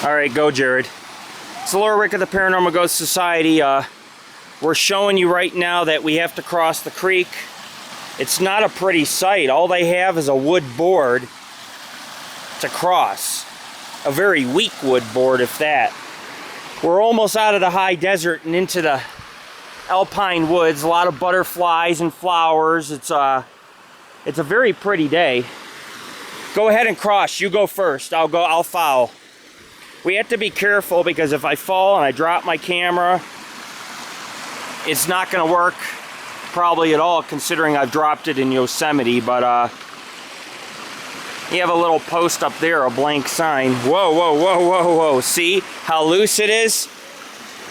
All right, go, Jared. It's Laura Rick of the Paranormal Ghost Society. We're showing you right now that we have to cross the creek. It's not a pretty sight. All they have is a wood board to cross. A very weak wood board, if that. We're almost out of the high desert and into the alpine woods. A lot of butterflies and flowers. It's a very pretty day. Go ahead and cross. You go first. I'll follow. We have to be careful because if I fall and I drop my camera, it's not going to work probably at all, considering I've dropped it in Yosemite. But you have a little post up there, a blank sign. Whoa, whoa, whoa, whoa, whoa. See how loose it is?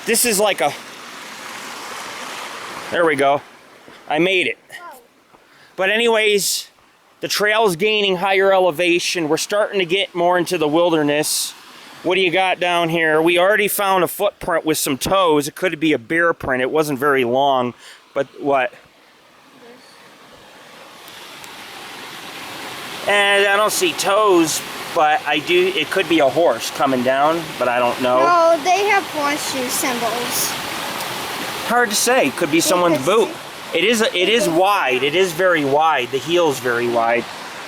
This is like a... There we go. I made it. But anyways, the trail's gaining higher elevation. We're starting to get more into the wilderness. What do you got down here? We already found a footprint with some toes. It could be a bear print. It wasn't very long, but what? And I don't see toes, but I do. It could be a horse coming down, but I don't know. No, they have horseshoe symbols. Hard to say. Could be someone's boot. It is wide. It is very wide. The heel's very wide.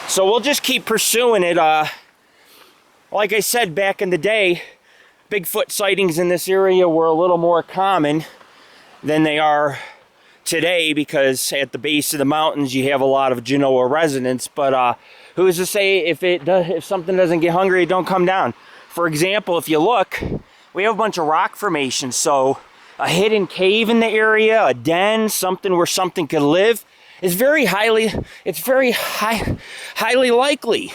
So we'll just keep pursuing it. Like I said, back in the day, Bigfoot sightings in this area were a little more common than they are today, because at the base of the mountains you have a lot of Genoa residents. But who's to say if something doesn't get hungry, it don't come down? For example, if you look, we have a bunch of rock formations. So a hidden cave in the area, a den, something where something could live, is highly likely.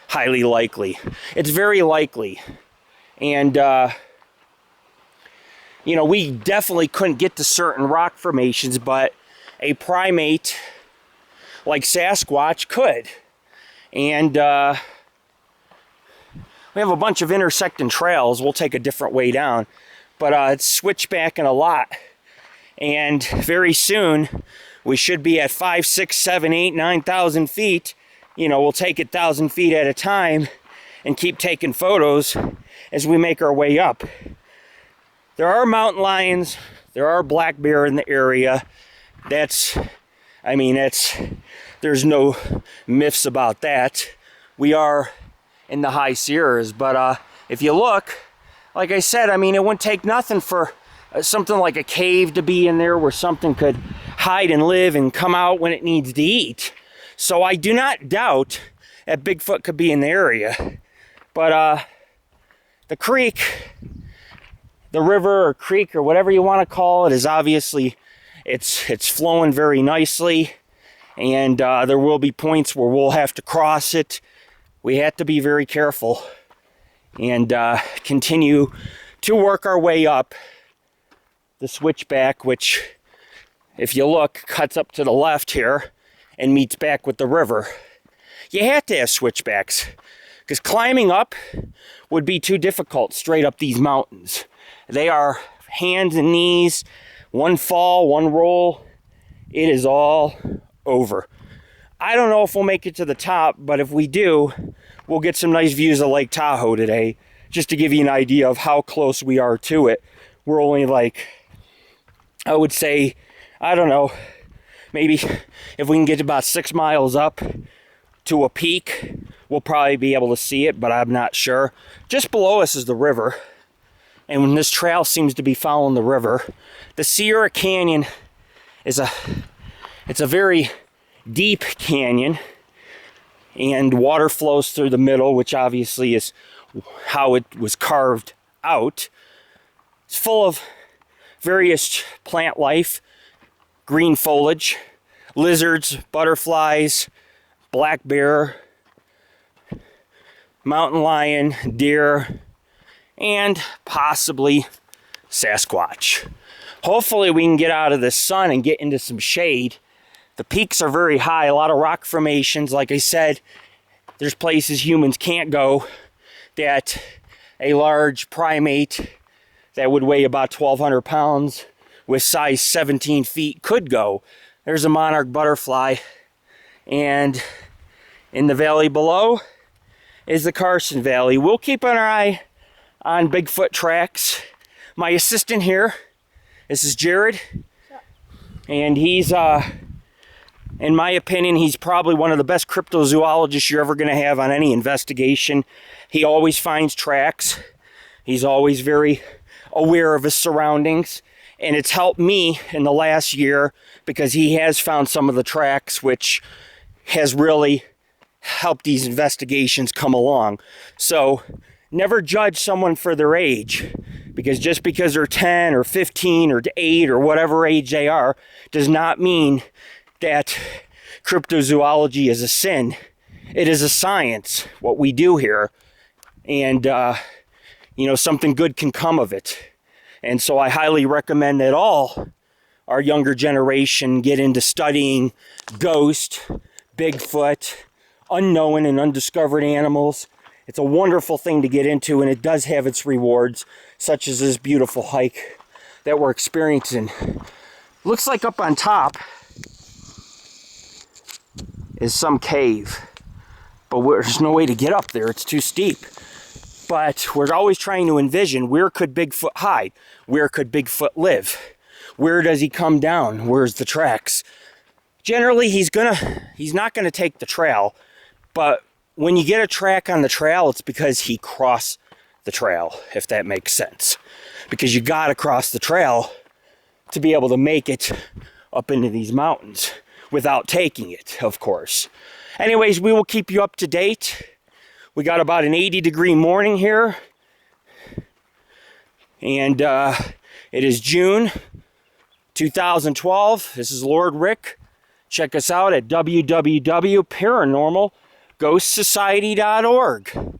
Highly likely. It's very likely. And, you know, we definitely couldn't get to certain rock formations, but a primate like Sasquatch could. And we have a bunch of intersecting trails. We'll take a different way down. But it's switchbacking a lot. And very soon, we should be at 5, 6, 7, 8, 9,000 feet. You know, we'll take it 1,000 feet at a time and keep taking photos as we make our way up. There are mountain lions. There are black bear in the area. There's no myths about that. We are in the high Sierras, but if you look, like I said, it wouldn't take nothing for something like a cave to be in there where something could hide and live and come out when it needs to eat. So I do not doubt that Bigfoot could be in the area. But the creek, the river or creek or whatever you want to call it, is obviously, it's flowing very nicely. And there will be points where we'll have to cross it. We have to be very careful and continue to work our way up the switchback, which, if you look, cuts up to the left here and meets back with the river. You have to have switchbacks because climbing up would be too difficult straight up these mountains. They are hands and knees, one fall, one roll, it is all over. I don't know if we'll make it to the top, but if we do, we'll get some nice views of Lake Tahoe today, just to give you an idea of how close we are to it. We're only like, I would say, I don't know, maybe if we can get about 6 miles up to a peak, we'll probably be able to see it, but I'm not sure. Just below us is the river, and when this trail seems to be following the river. The Sierra Canyon is a very deep canyon, and water flows through the middle, which obviously is how it was carved out. It's full of various plant life, green foliage, lizards, butterflies, black bear, mountain lion, deer, and possibly Sasquatch. Hopefully we can get out of the sun and get into some shade. The peaks are very high, a lot of rock formations. Like I said, there's places humans can't go that a large primate that would weigh about 1,200 pounds with size 17 feet could go. There's a monarch butterfly, and in the valley below is the Carson Valley. We'll keep an eye on Bigfoot tracks. My assistant here, this is Jared, and he's, in my opinion, he's probably one of the best cryptozoologists you're ever going to have on any investigation. He always finds tracks. He's always very aware of his surroundings, and it's helped me in the last year because he has found some of the tracks, which has really helped these investigations come along. So never judge someone for their age, because just because they're 10 or 15 or 8 or whatever age they are does not mean that cryptozoology is a sin. It is a science, what we do here, and something good can come of it. And so I highly recommend that all our younger generation get into studying ghost, Bigfoot, unknown and undiscovered animals. It's a wonderful thing to get into, and it does have its rewards, such as this beautiful hike that we're experiencing. Looks like up on top is some cave, but there's no way to get up there. It's too steep. But we're always trying to envision, where could Bigfoot hide? Where could Bigfoot live? Where does he come down? Where's the tracks? Generally, he's not gonna take the trail, but when you get a track on the trail, it's because he crossed the trail, if that makes sense. Because you gotta cross the trail to be able to make it up into these mountains without taking it, of course. Anyways, we will keep you up to date. We got about an 80-degree morning here. And it is June 2012. This is Lord Rick. Check us out at www.paranormalghostsociety.org.